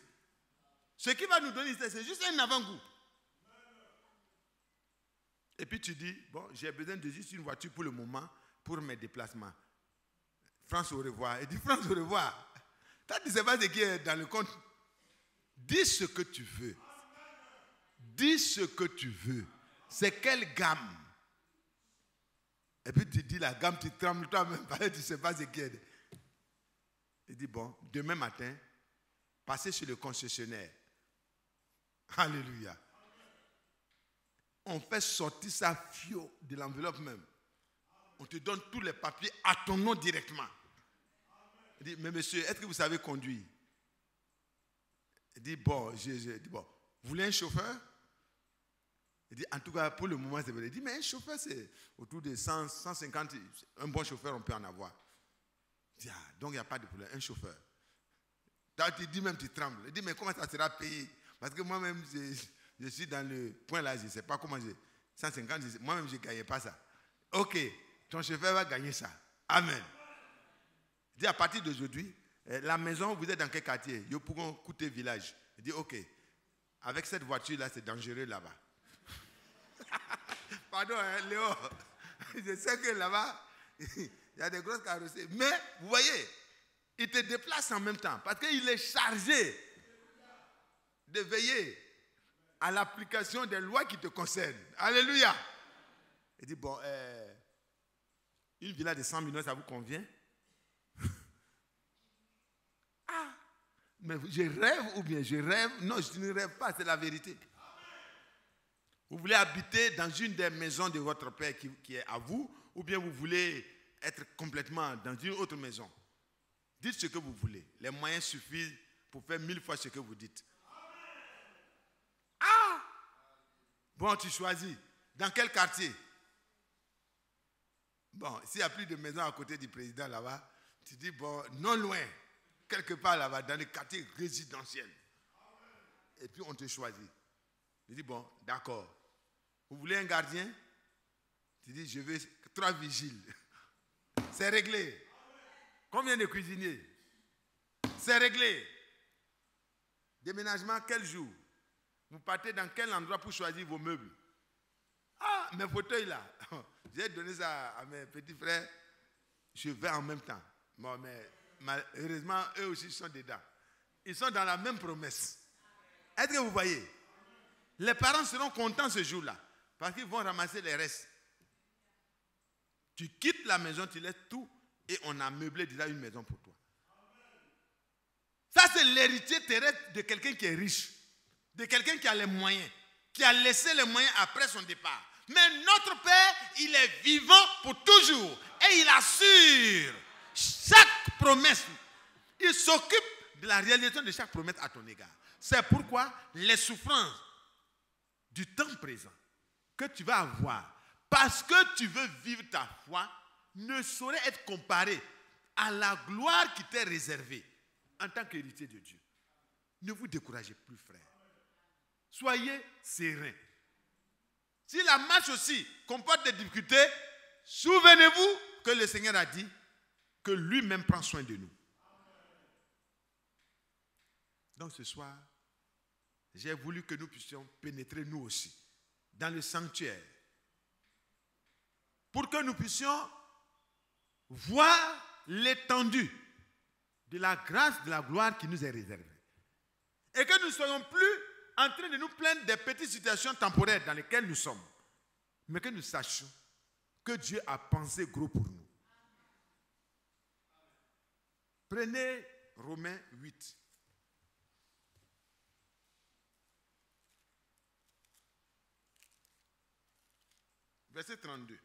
Ce qu'il va nous donner, c'est juste un avant-goût. Et puis tu dis, bon, j'ai besoin de juste une voiture pour le moment, pour mes déplacements. France, au revoir. Il dit, France, au revoir. Toi, tu ne sais pas ce qui est dans le compte. Dis ce que tu veux. Dis ce que tu veux. C'est quelle gamme? Et puis tu dis la gamme, tu trembles toi-même, parce que tu ne sais pas ce qui est. Il dit, bon, demain matin, passez chez le concessionnaire. Alléluia. On fait sortir ça fio de l'enveloppe même. On te donne tous les papiers à ton nom directement. Il dit, mais monsieur, est-ce que vous savez conduire? Il dit, bon, bon, vous voulez un chauffeur? Il dit, en tout cas, pour le moment, c'est vrai. Il dit, mais un chauffeur, c'est autour de 100, 150. Un bon chauffeur, on peut en avoir. Il dit, ah, donc il n'y a pas de problème, un chauffeur. Tu dis même, tu trembles. Il dit, mais comment ça sera payé? Parce que moi-même, je suis dans le point là, je ne sais pas comment j'ai. 150, moi-même, je ne gagnais pas ça. Ok, ton chauffeur va gagner ça. Amen. Il dit, à partir d'aujourd'hui, La maison, vous êtes dans quel quartier? Yo pourront coûter village. Il dit, ok, avec cette voiture-là, c'est dangereux là-bas. Pardon, hein, Léo. Je sais que là-bas, il y a des grosses carrosseries. Mais, vous voyez, il te déplace en même temps. Parce qu'il est chargé de veiller à l'application des lois qui te concernent. Alléluia. Il dit, bon, une villa de 100 millions, ça vous convient? Ah, mais je rêve ou bien je rêve? Non, je ne rêve pas, c'est la vérité. Vous voulez habiter dans une des maisons de votre père qui est à vous, ou bien vous voulez être complètement dans une autre maison? Dites ce que vous voulez. Les moyens suffisent pour faire 1000 fois ce que vous dites. Ah! Bon, tu choisis. Dans quel quartier? Bon, s'il n'y a plus de maison à côté du président là-bas, tu dis, bon, non loin, quelque part là-bas, dans les quartiers résidentiels. Et puis on te choisit. Tu dis, bon, d'accord. Vous voulez un gardien? Tu dis, je veux 3 vigiles. C'est réglé. Combien de cuisiniers? C'est réglé. Déménagement, quel jour? Vous partez dans quel endroit pour choisir vos meubles? Ah, mes fauteuils là. J'ai donné ça à mes petits frères. Je vais en même temps. Bon, mais malheureusement, eux aussi sont dedans. Ils sont dans la même promesse. Est-ce que vous voyez? Les parents seront contents ce jour-là. Parce qu'ils vont ramasser les restes. Tu quittes la maison, tu laisses tout. Et on a meublé déjà une maison pour toi. Ça, c'est l'héritier terrestre de quelqu'un qui est riche. De quelqu'un qui a les moyens. Qui a laissé les moyens après son départ. Mais notre Père, il est vivant pour toujours. Et il assure chaque promesse. Il s'occupe de la réalisation de chaque promesse à ton égard. C'est pourquoi les souffrances du temps présent que tu vas avoir, parce que tu veux vivre ta foi, ne sauraient être comparées à la gloire qui t'est réservée en tant qu'héritier de Dieu. Ne vous découragez plus, frère. Soyez sereins. Si la marche aussi comporte des difficultés, souvenez-vous que le Seigneur a dit que lui-même prend soin de nous. Donc ce soir, j'ai voulu que nous puissions pénétrer nous aussi dans le sanctuaire pour que nous puissions voir l'étendue de la grâce, de la gloire qui nous est réservée. Et que nous ne soyons plus en train de nous plaindre des petites situations temporaires dans lesquelles nous sommes. Mais que nous sachions que Dieu a pensé gros pour nous. Prenez Romains 8. Verset 32.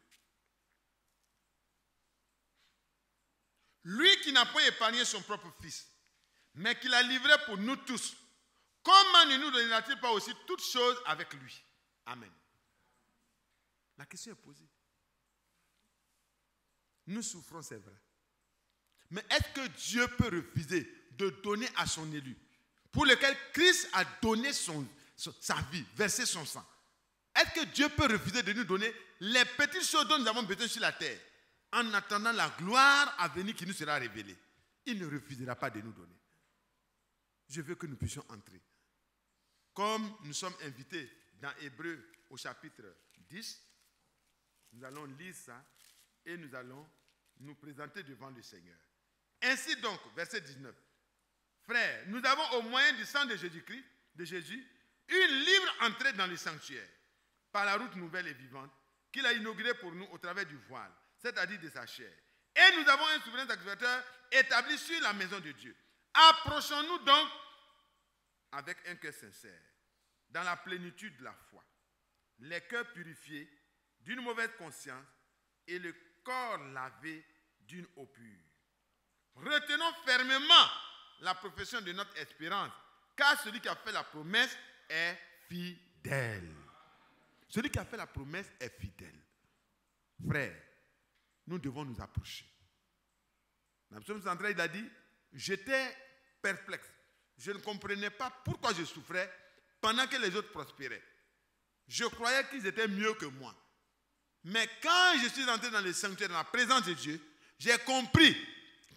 Lui qui n'a point épargné son propre fils, mais qui l'a livré pour nous tous, comment ne nous donnera-t-il pas aussi toutes choses avec lui? Amen. La question est posée. Nous souffrons, c'est vrai. Mais est-ce que Dieu peut refuser de donner à son élu, pour lequel Christ a donné sa vie, versé son sang? Est-ce que Dieu peut refuser de nous donner les petites choses dont nous avons besoin sur la terre, en attendant la gloire à venir qui nous sera révélée? Il ne refusera pas de nous donner. Je veux que nous puissions entrer. Comme nous sommes invités dans Hébreux au chapitre 10, nous allons lire ça et nous allons nous présenter devant le Seigneur. Ainsi donc, verset 19, frères, nous avons au moyen du sang de Jésus-Christ, de Jésus, une libre entrée dans le sanctuaire, par la route nouvelle et vivante qu'il a inaugurée pour nous au travers du voile, c'est-à-dire de sa chair. Et nous avons un souverain sacrificateur établi sur la maison de Dieu. Approchons-nous donc avec un cœur sincère, dans la plénitude de la foi, les cœurs purifiés d'une mauvaise conscience et le corps lavé d'une eau pure. Retenons fermement la profession de notre espérance, car celui qui a fait la promesse est fidèle. Celui qui a fait la promesse est fidèle. Frère, nous devons nous approcher. Dans le psaume 113, il a dit, j'étais perplexe. Je ne comprenais pas pourquoi je souffrais pendant que les autres prospéraient. Je croyais qu'ils étaient mieux que moi. Mais quand je suis entré dans le sanctuaire, dans la présence de Dieu, j'ai compris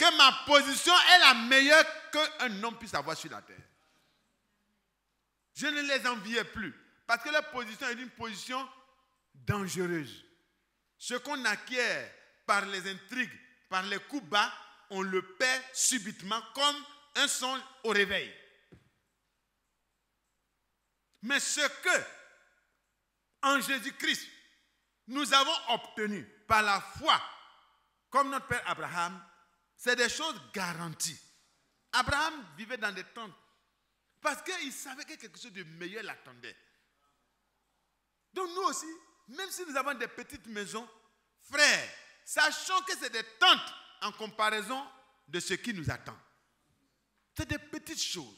que ma position est la meilleure qu'un homme puisse avoir sur la terre. Je ne les enviais plus. Parce que leur position est une position dangereuse. Ce qu'on acquiert par les intrigues, par les coups bas, on le perd subitement comme un son au réveil. Mais ce que, en Jésus-Christ, nous avons obtenu par la foi, comme notre père Abraham, c'est des choses garanties. Abraham vivait dans des tentes parce qu'il savait que quelque chose de meilleur l'attendait. Donc nous aussi, même si nous avons des petites maisons, frères, sachons que c'est des tentes en comparaison de ce qui nous attend. C'est des petites choses.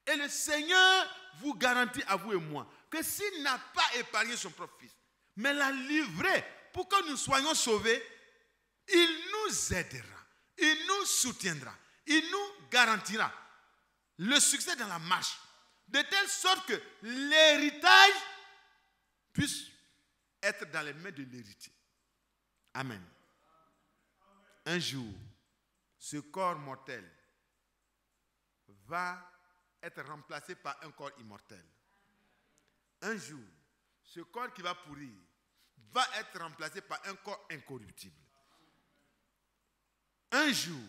Et le Seigneur vous garantit à vous et moi que s'il n'a pas épargné son propre fils, mais l'a livré pour que nous soyons sauvés, il nous aidera, il nous soutiendra, il nous garantira le succès dans la marche, de telle sorte que l'héritage puisse être dans les mains de l'héritier. Amen. Un jour, ce corps mortel va être remplacé par un corps immortel. Un jour, ce corps qui va pourrir va être remplacé par un corps incorruptible. Un jour,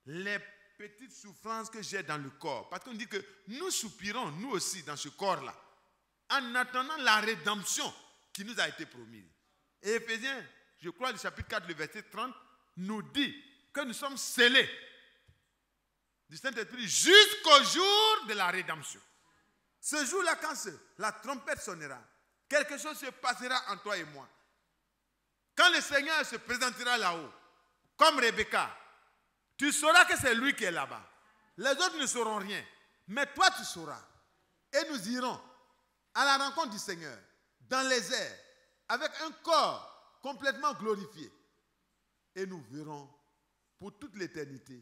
les petites souffrances que j'ai dans le corps, parce qu'on dit que nous soupirons, nous aussi, dans ce corps-là, en attendant la rédemption qui nous a été promise. Et Éphésiens, je crois, le chapitre 4, le verset 30, nous dit que nous sommes scellés du Saint-Esprit jusqu'au jour de la rédemption. Ce jour-là, quand la trompette sonnera, quelque chose se passera entre toi et moi. Quand le Seigneur se présentera là-haut, comme Rebecca, tu sauras que c'est lui qui est là-bas. Les autres ne sauront rien, mais toi tu sauras. Et nous irons à la rencontre du Seigneur, dans les airs, avec un corps complètement glorifié. Et nous verrons pour toute l'éternité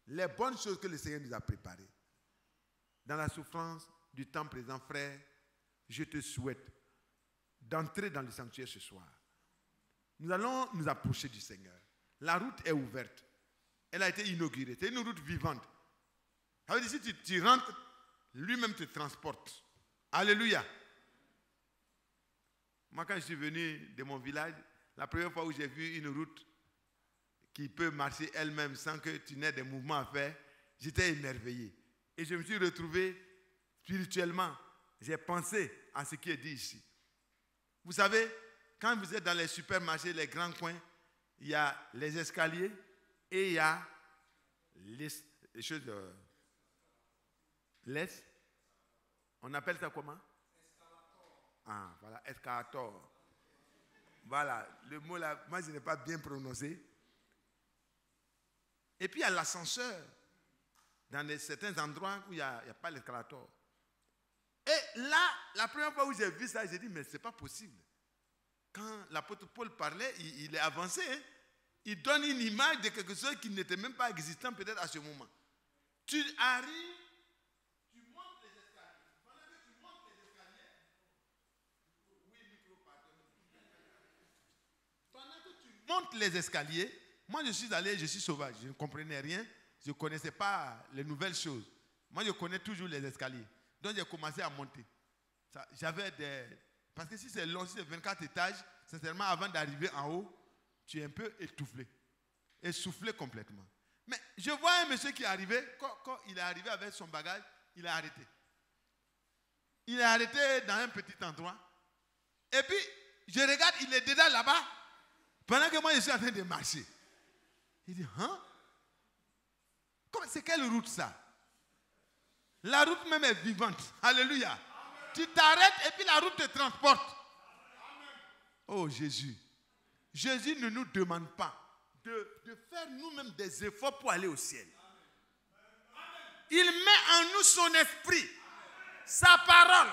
les bonnes choses que le Seigneur nous a préparées. Dans la souffrance du temps présent, frère, je te souhaite d'entrer dans le sanctuaire ce soir. Nous allons nous approcher du Seigneur. La route est ouverte. Elle a été inaugurée. C'est une route vivante. Ça veut dire si tu rentres, lui-même te transporte. Alléluia. Moi, quand je suis venu de mon village, la première fois où j'ai vu une route qui peut marcher elle-même sans que tu n'aies des mouvements à faire, j'étais émerveillé. Et je me suis retrouvé spirituellement. J'ai pensé à ce qui est dit ici. Vous savez, quand vous êtes dans les supermarchés, les grands coins, il y a les escaliers et il y a les choses de... On appelle ça comment? Ah, voilà, escalator. Voilà, le mot là, moi je n'ai pas bien prononcé. Et puis il y a l'ascenseur dans certains endroits où il n'y a pas l'escalator. Et là, la première fois où j'ai vu ça, j'ai dit, mais ce n'est pas possible. Quand l'apôtre Paul parlait, il est avancé. Hein? Il donne une image de quelque chose qui n'était même pas existant peut-être à ce moment. Tu arrives, tu montes les escaliers. Pendant que tu montes les escaliers, pendant que tu montes les escaliers, moi je suis allé, je suis sauvage, je ne comprenais rien, je ne connaissais pas les nouvelles choses. Moi je connais toujours les escaliers. Donc j'ai commencé à monter. J'avais des... Parce que si c'est long, si c'est 24 étages, sincèrement, avant d'arriver en haut, tu es un peu étoufflé, essoufflé complètement. Mais je vois un monsieur qui est arrivé, quand il est arrivé avec son bagage, il a arrêté. Il est arrêté dans un petit endroit. Et puis, je regarde, il est déjà là-bas, pendant que moi je suis en train de marcher. Il dit, hein? C'est quelle route ça? La route même est vivante. Alléluia. Amen. Tu t'arrêtes et puis la route te transporte. Amen. Oh Jésus. Jésus ne nous demande pas de faire nous-mêmes des efforts pour aller au ciel. Amen. Il met en nous son esprit, sa parole.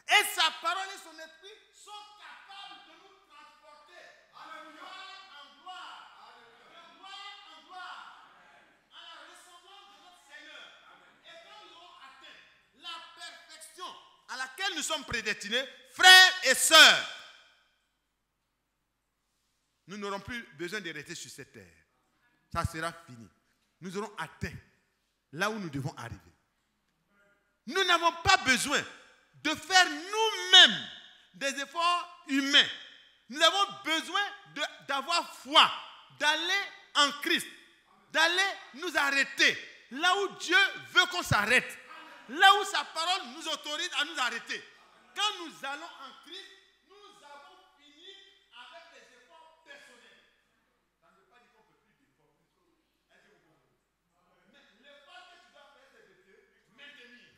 Et sa parole et son esprit sont capables de nous transporter. Alléluia. En gloire, de gloire en gloire, à la ressemblance de notre Seigneur. Et quand nous aurons atteint la perfection à laquelle nous sommes prédestinés, frères et sœurs, nous n'aurons plus besoin de rester sur cette terre. ça sera fini. Nous aurons atteint là où nous devons arriver. Nous n'avons pas besoin de faire nous-mêmes des efforts humains. Nous avons besoin d'avoir foi, d'aller en Christ, d'aller nous arrêter là où Dieu veut qu'on s'arrête, là où sa parole nous autorise à nous arrêter. Quand nous allons en Christ, nous avons fini avec les efforts personnels. Ça ne veut pas dire qu'on ne peut plus d'efforts. Mais l'effort que tu dois faire, c'est de te maintenir.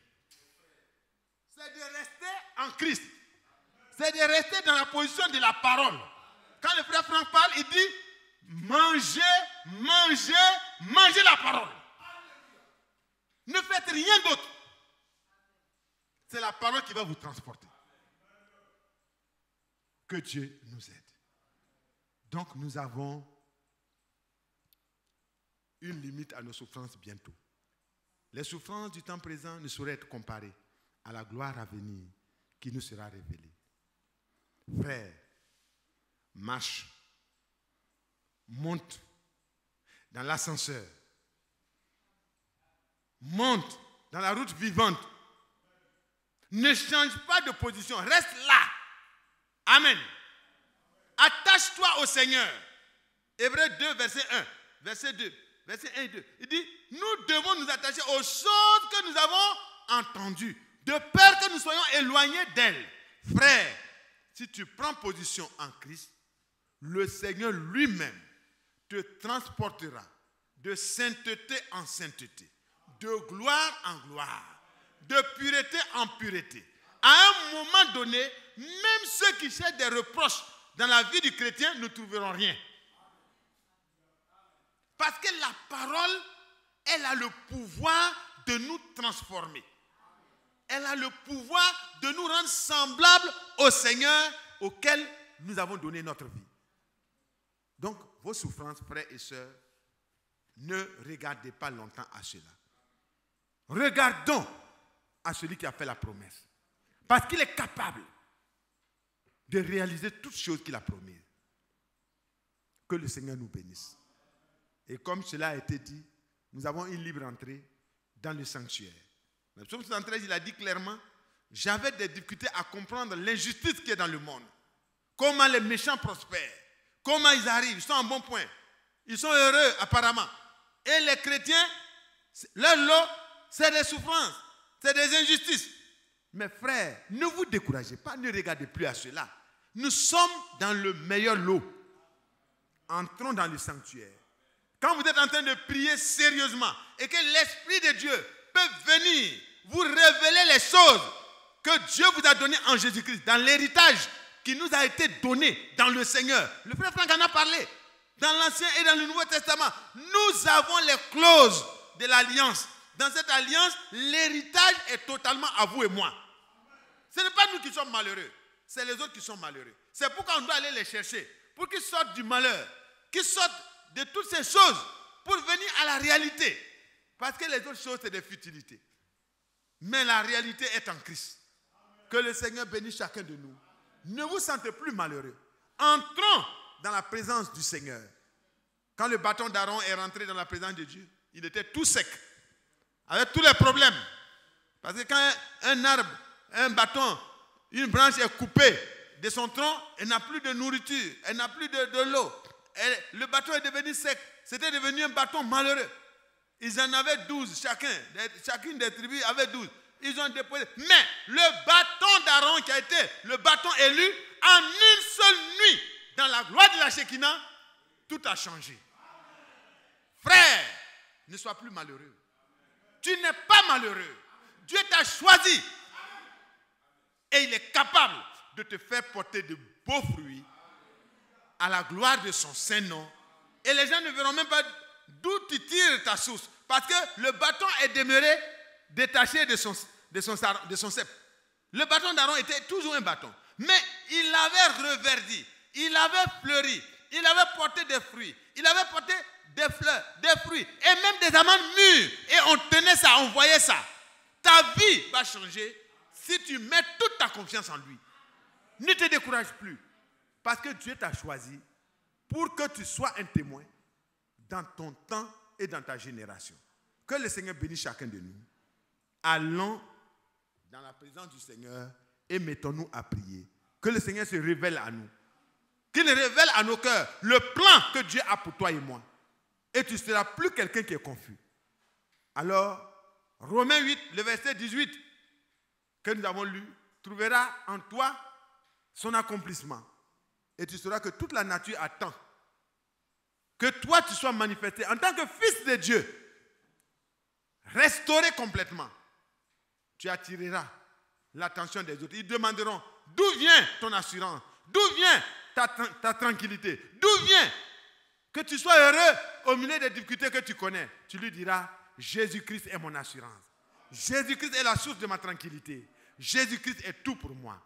C'est de rester en Christ. C'est de rester dans la position de la parole. Quand le frère Franck parle, il dit mangez, mangez, mangez la parole. Ne faites rien d'autre. C'est la parole qui va vous transporter. Que Dieu nous aide. Donc nous avons une limite à nos souffrances bientôt. Les souffrances du temps présent ne sauraient être comparées à la gloire à venir qui nous sera révélée. Frère, marche, monte dans l'ascenseur, monte dans la route vivante. Ne change pas de position, reste là. Amen. Attache-toi au Seigneur. Hébreux 2, verset 1, verset 2, verset 1 et 2. Il dit, nous devons nous attacher aux choses que nous avons entendues, de peur que nous soyons éloignés d'elles. Frère, si tu prends position en Christ, le Seigneur lui-même te transportera de sainteté en sainteté, de gloire en gloire, de pureté en pureté. À un moment donné, même ceux qui cherchent des reproches dans la vie du chrétien ne trouveront rien. Parce que la parole, elle a le pouvoir de nous transformer. Elle a le pouvoir de nous rendre semblables au Seigneur auquel nous avons donné notre vie. Donc, vos souffrances, frères et sœurs, ne regardez pas longtemps à cela. Regardons à celui qui a fait la promesse. Parce qu'il est capable de réaliser toutes choses qu'il a promises. Que le Seigneur nous bénisse. Et comme cela a été dit, nous avons une libre entrée dans le sanctuaire. Le psaume 73, il a dit clairement, j'avais des difficultés à comprendre l'injustice qui est dans le monde. Comment les méchants prospèrent. Comment ils arrivent, ils sont en bon point. Ils sont heureux apparemment. Et les chrétiens, leur lot, c'est des souffrances, c'est des injustices. Mes frères, ne vous découragez pas, ne regardez plus à cela. Nous sommes dans le meilleur lot. Entrons dans le sanctuaire. Quand vous êtes en train de prier sérieusement et que l'Esprit de Dieu peut venir vous révéler les choses que Dieu vous a données en Jésus-Christ, dans l'héritage qui nous a été donné dans le Seigneur. Le frère Franck en a parlé. Dans l'Ancien et dans le Nouveau Testament, nous avons les clauses de l'alliance. Dans cette alliance, l'héritage est totalement à vous et moi. Ce n'est pas nous qui sommes malheureux, c'est les autres qui sont malheureux. C'est pourquoi on doit aller les chercher, pour qu'ils sortent du malheur, qu'ils sortent de toutes ces choses, pour venir à la réalité. Parce que les autres choses, c'est des futilités. Mais la réalité est en Christ. Que le Seigneur bénisse chacun de nous. Ne vous sentez plus malheureux. Entrons dans la présence du Seigneur. Quand le bâton d'Aaron est rentré dans la présence de Dieu, il était tout sec, avec tous les problèmes. Parce que quand un arbre, un bâton, une branche est coupée de son tronc, elle n'a plus de nourriture, elle n'a plus de l'eau. Le bâton est devenu sec. C'était devenu un bâton malheureux. Ils en avaient 12 chacune des tribus avait 12. Ils ont déposé. Mais le bâton d'Aaron qui a été le bâton élu, en une seule nuit, dans la gloire de la Shekinah, tout a changé. Frère, ne sois plus malheureux. Tu n'es pas malheureux. Dieu t'a choisi. Et il est capable de te faire porter de beaux fruits à la gloire de son Saint-Nom. Et les gens ne verront même pas d'où tu tires ta source. Parce que le bâton est demeuré détaché de son sceptre. Le bâton d'Aaron était toujours un bâton. Mais il avait reverdi, il avait fleuri, il avait porté des fruits, il avait porté des fleurs, des fruits et même des amandes mûres. Et on tenait ça, on voyait ça. Ta vie va changer si tu mets toute ta confiance en lui. Ne te décourage plus. Parce que Dieu t'a choisi pour que tu sois un témoin dans ton temps et dans ta génération. Que le Seigneur bénisse chacun de nous. Allons dans la présence du Seigneur et mettons-nous à prier. Que le Seigneur se révèle à nous. Qu'il révèle à nos cœurs le plan que Dieu a pour toi et moi. Et tu ne seras plus quelqu'un qui est confus. Alors, Romains 8, le verset 18, que nous avons lu, trouvera en toi son accomplissement. Et tu sauras que toute la nature attend que toi tu sois manifesté en tant que fils de Dieu, restauré complètement. Tu attireras l'attention des autres. Ils demanderont d'où vient ton assurance, d'où vient ta tranquillité, d'où vient que tu sois heureux au milieu des difficultés que tu connais. Tu lui diras, Jésus-Christ est mon assurance. Jésus-Christ est la source de ma tranquillité. Jésus-Christ est tout pour moi.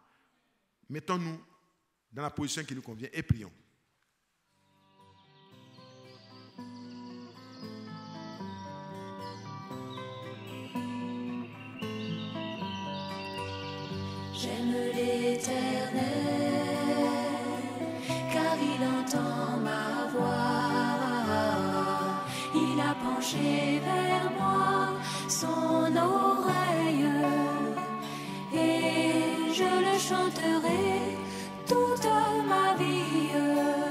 Mettons-nous dans la position qui nous convient et prions. J'aime l'Éternel, car il entend ma voix. Il a penché vers moi son oreille, et je le chanterai toute ma vie.